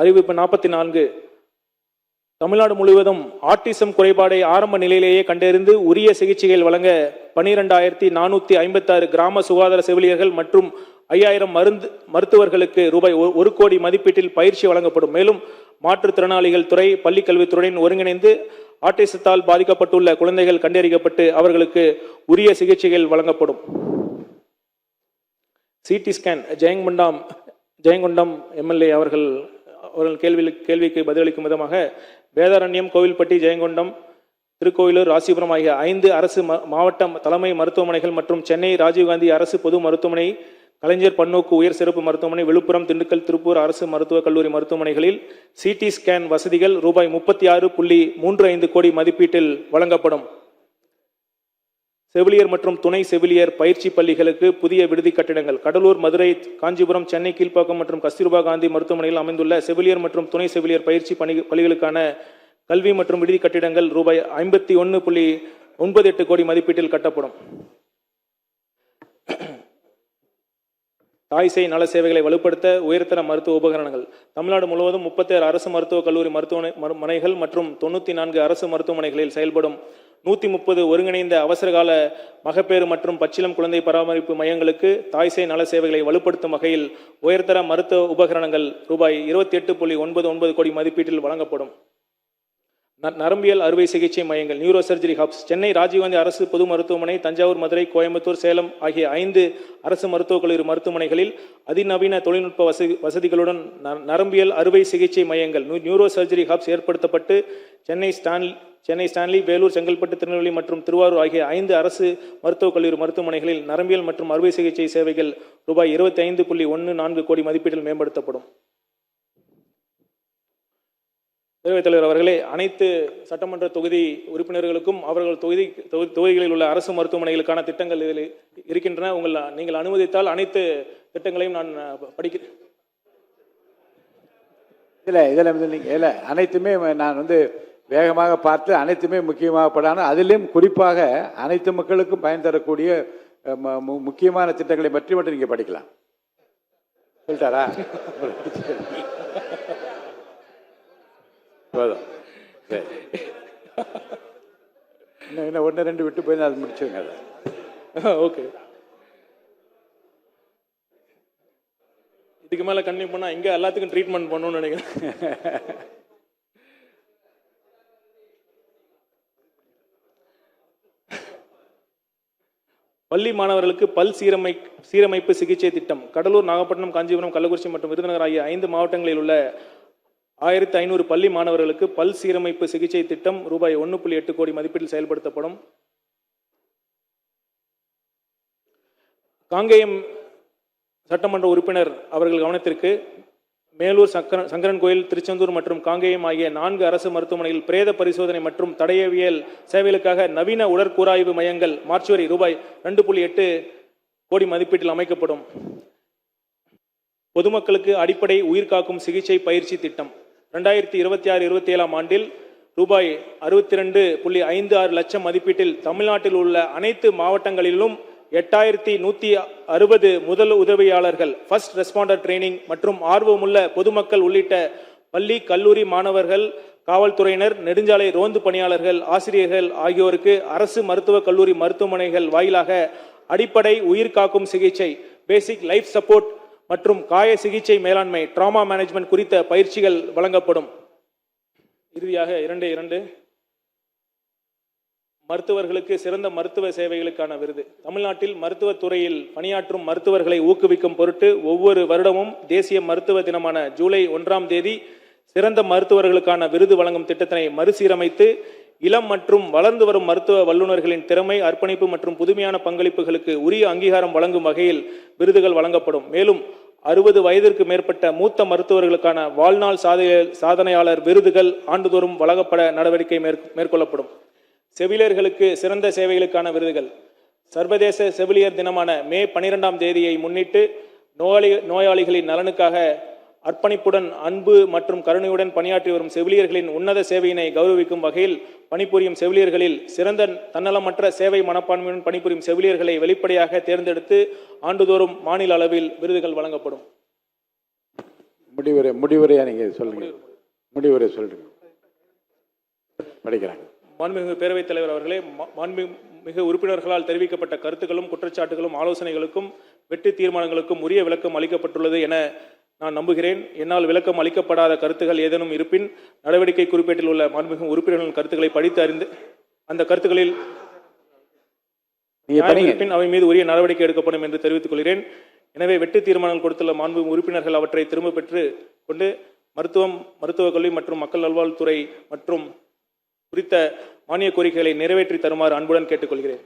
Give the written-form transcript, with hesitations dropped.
அறிவிப்பு 44. தமிழ்நாடு முழுவதும் ஆட்டிசம் குறைபாடை ஆரம்ப நிலையிலேயே கண்டறிந்து உரிய சிகிச்சைகள் வழங்க 12,456 கிராம சுகாதார செவிலியர்கள் மற்றும் 5000 மருத்துவர்களுக்கு ரூபாய் 1 கோடி மதிப்பீட்டில் பயிற்சி வழங்கப்படும். மேலும் மாற்றுத்திறனாளிகள் துறை பள்ளிக்கல்வித்துறையுடன் ஒருங்கிணைந்து ஆட்டிசத்தால் பாதிக்கப்பட்டுள்ள குழந்தைகள் கண்டறியப்பட்டு அவர்களுக்கு உரிய சிகிச்சைகள் வழங்கப்படும். சிடி ஸ்கேன் ஜெயங்கொண்டம் எம்எல்ஏ அவர்கள் கேள்விக்கு பதிலளிக்கும் விதமாக வேதாரண்யம், கோவில்பட்டி, ஜெயங்கொண்டம், திருக்கோயிலூர், ராசிபுரம் ஆகிய 5 அரசு மாவட்ட தலைமை மருத்துவமனைகள் மற்றும் சென்னை ராஜீவ்காந்தி அரசு பொது மருத்துவமனை, கலைஞர் பன்னோக்கு உயர் சிறப்பு மருத்துவமனை, விழுப்புரம், திண்டுக்கல், திருப்பூர் அரசு மருத்துவக் கல்லூரி மருத்துவமனைகளில் சிடி ஸ்கேன் வசதிகள் ரூபாய் 36.35 கோடி மதிப்பீட்டில் வழங்கப்படும். செவிலியர் மற்றும் துணை செவிலியர் பயிற்சி பள்ளிகளுக்கு புதிய விடுதி கட்டிடங்கள். கடலூர், மதுரை, காஞ்சிபுரம், சென்னை கீழ்ப்பாக்கம் மற்றும் கஸ்தூர்பா காந்தி மருத்துவமனையில் அமைந்துள்ள செவிலியர் மற்றும் துணை செவிலியர் பயிற்சி பள்ளிகளுக்கான கல்வி மற்றும் விடுதி கட்டிடங்கள் ரூபாய் 51.98 கோடி மதிப்பீட்டில் கட்டப்படும். தாய்சேய் நல சேவைகளை வலுப்படுத்த உயர்தர மருத்துவ உபகரணங்கள். தமிழ்நாடு முழுவதும் 36 அரசு மருத்துவக் கல்லூரி மருத்துவமனைகள் மற்றும் 94 அரசு மருத்துவமனைகளில் செயல்படும் 130 ஒருங்கிணைந்த அவசரகால மகப்பேறு மற்றும் பச்சிளம் குழந்தை பராமரிப்பு மையங்களுக்கு தாய்சேய் நல சேவைகளை வலுப்படுத்தும் வகையில் உயர்தர மருத்துவ உபகரணங்கள் ரூபாய் 28.99 கோடி மதிப்பீட்டில் வழங்கப்படும். நரம்பியல் அறுவை சிகிச்சை மையங்கள். Neuro surgery hubs. Chennai Rajiv Gandhi அரசு பொது மருத்துவமனை, தஞ்சாவூர், மதுரை, கோயம்புத்தூர், சேலம் ஆகிய 5 அரசு மருத்துவக் கல்லூரி மருத்துவமனைகளில் அதிநவீன தொழில்நுட்ப வசதிகளுடன் நரம்பியல் அறுவை சிகிச்சை மையங்கள் நியூரோ சர்ஜரி ஹப்ஸ் ஏற்படுத்தப்பட்டு சென்னை ஸ்டான்லி, வேலூர், செங்கல்பட்டு, திருநெல்வேலி மற்றும் திருவாரூர் ஆகிய 5 அரசு மருத்துவக் கல்லூரி மருத்துவமனைகளில் நரம்பியல் மற்றும் அறுவை சிகிச்சை சேவைகள் ரூபாய் 25.14 கோடி மதிப்பீட்டில் மேம்படுத்தப்படும். பேரவைத் தலைவர் அவர்களே, அனைத்து சட்டமன்ற தொகுதி உறுப்பினர்களுக்கும் அவர்கள் தொகுதிகளில் உள்ள அரசு மருத்துவமனைகளுக்கான திட்டங்கள் இதில் இருக்கின்றன. நீங்கள் அனுமதித்தால் அனைத்து திட்டங்களையும் நான் படிக்கிறேன். இல்லை அனைத்துமே நான் வேகமாக பார்த்து அனைத்துமே முக்கியமாக படாமல் அதிலும் குறிப்பாக அனைத்து மக்களுக்கும் பயன் தரக்கூடிய முக்கியமான திட்டங்களை பற்றி மட்டும் நீங்கள் படிக்கலாம். சொல்லிட்டாரா? போதும். இன்னும் 1-2 விட்டு போய் அது முடிச்சுங்க. அதை ஓகே. இதுக்கு மேல கண்டினியூ பண்ணா இங்க எல்லாத்துக்கும் ட்ரீட்மெண்ட் பண்ணணும்னு நினைக்கிறேன். பள்ளி மாணவர்களுக்கு பல் சீரமைப்பு சிகிச்சை திட்டம். கடலூர், நாகப்பட்டினம், காஞ்சிபுரம், கள்ளக்குறிச்சி மற்றும் விருதுநகர் ஆகிய 5 மாவட்டங்களில் உள்ள 1500 பள்ளி மாணவர்களுக்கு பல் சீரமைப்பு சிகிச்சை திட்டம் ரூபாய் 1.8 கோடி மதிப்பீட்டில் செயல்படுத்தப்படும். காங்கேயம் சட்டமன்ற உறுப்பினர் அவர்கள் கவனத்திற்கு மேலூர், சங்கரன் கோயில், திருச்செந்தூர் மற்றும் காங்கேயம் ஆகிய 4 அரசு மருத்துவமனையில் பிரேத பரிசோதனை மற்றும் தடயவியல் சேவைகளுக்காக நவீன உடற்கூராய்வு மையங்கள் மார்ச்சுவரி ரூபாய் 2.8 கோடி மதிப்பீட்டில் அமைக்கப்படும். பொதுமக்களுக்கு அடிப்படை உயிர்காக்கும் சிகிச்சை பயிற்சி திட்டம். 2026-27 ஆண்டில் ரூபாய் 62.56 லட்சம் மதிப்பீட்டில் தமிழ்நாட்டில் உள்ள அனைத்து மாவட்டங்களிலும் 8160 முதல் உதவியாளர்கள், ஃபர்ஸ்ட் ரெஸ்பாண்டர் ட்ரைனிங் மற்றும் ஆர்வமுள்ள பொதுமக்கள் உள்ளிட்ட பள்ளி, கல்லூரி மாணவர்கள், காவல்துறையினர், நெடுஞ்சாலை ரோந்து பணியாளர்கள், ஆசிரியர்கள் ஆகியோருக்கு அரசு மருத்துவக் கல்லூரி மருத்துவமனைகள் வாயிலாக அடிப்படை உயிர்காக்கும் சிகிச்சை, பேசிக் லைஃப் சப்போர்ட் மற்றும் காய சிகிச்சை மேலாண்மை, ட்ராமா மேனேஜ்மெண்ட் குறித்த பயிற்சிகள் வழங்கப்படும். இறுதியாக 2 மருத்துவர்களுக்கு சிறந்த மருத்துவ சேவைகளுக்கான விருது. தமிழ்நாட்டில் மருத்துவத்துறையில் பணியாற்றும் மருத்துவர்களை ஊக்குவிக்கும் பொருட்டு ஒவ்வொரு வருடமும் தேசிய மருத்துவ தினமான ஜூலை 1ஆம் தேதி சிறந்த மருத்துவர்களுக்கான விருது வழங்கும் திட்டத்தினை மறுசீரமைத்து இளம் மற்றும் வளர்ந்து வரும் மருத்துவ வல்லுநர்களின் திறமை, அர்ப்பணிப்பு மற்றும் புதுமையான பங்களிப்புகளுக்கு உரிய அங்கீகாரம் வழங்கும் வகையில் விருதுகள் வழங்கப்படும். மேலும் 60 வயதிற்கு மேற்பட்ட மூத்த மருத்துவர்களுக்கான வாழ்நாள் சாதனையாளர் விருதுகள் ஆண்டுதோறும் வழங்கப்பட நடவடிக்கை மேற்கொள்ளப்படும். செவிலியர்களுக்கு சிறந்த சேவைகளுக்கான விருதுகள். சர்வதேச செவிலியர் தினமான மே 12ஆம் தேதியை முன்னிட்டு நோயாளிகளின் நலனுக்காக அர்ப்பணிப்புடன், அன்பு மற்றும் கருணையுடன் பணியாற்றி வரும் செவிலியர்களின் உன்னத சேவையினை கௌரவிக்கும் வகையில் பணிபுரியும் செவிலியர்களில் சிறந்த தன்னலமற்ற சேவை மனப்பான்மையுடன் பணிபுரியும் செவிலியர்களை வெளிப்படையாக தேர்ந்தெடுத்து ஆண்டுதோறும் மாநில அளவில் விருதுகள் வழங்கப்படும். முடிவுரையா நீங்க சொல்லுங்க. முடிவுரை சொல்லுங்க. படிக்கிறாங்க. மாண்புமிகு பேரவைத் தலைவர் அவர்களே, மாண்புமிகு உறுப்பினர்களால் தெரிவிக்கப்பட்ட கருத்துக்களும் குற்றச்சாட்டுகளும் ஆலோசனைகளுக்கும் வெற்றி தீர்மானங்களுக்கும் உரிய விளக்கம் அளிக்கப்பட்டுள்ளது என நான் நம்புகிறேன். என்னால் விளக்கம் அளிக்கப்படாத கருத்துக்கள் ஏதேனும் இருப்பின் நடவடிக்கை குறிப்பேட்டில் உள்ள மாண்புமிகு உறுப்பினர்களின் கருத்துக்களை படித்து அறிந்து அந்த கருத்துக்களில் இருப்பின் அவை மீது உரிய நடவடிக்கை எடுக்கப்படும் என்று தெரிவித்துக் கொள்கிறேன். எனவே வெற்றி தீர்மானங்கள் கொடுத்துள்ள மாண்புமிகு உறுப்பினர்கள் அவற்றை திரும்ப பெற்று கொண்டு மருத்துவக் கல்வி மற்றும் மக்கள் நல்வாழ்வுத்துறை மற்றும் குறித்த மானிய கோரிக்கைகளை நிறைவேற்றி தருமாறு அன்புடன் கேட்டுக்கொள்கிறேன்.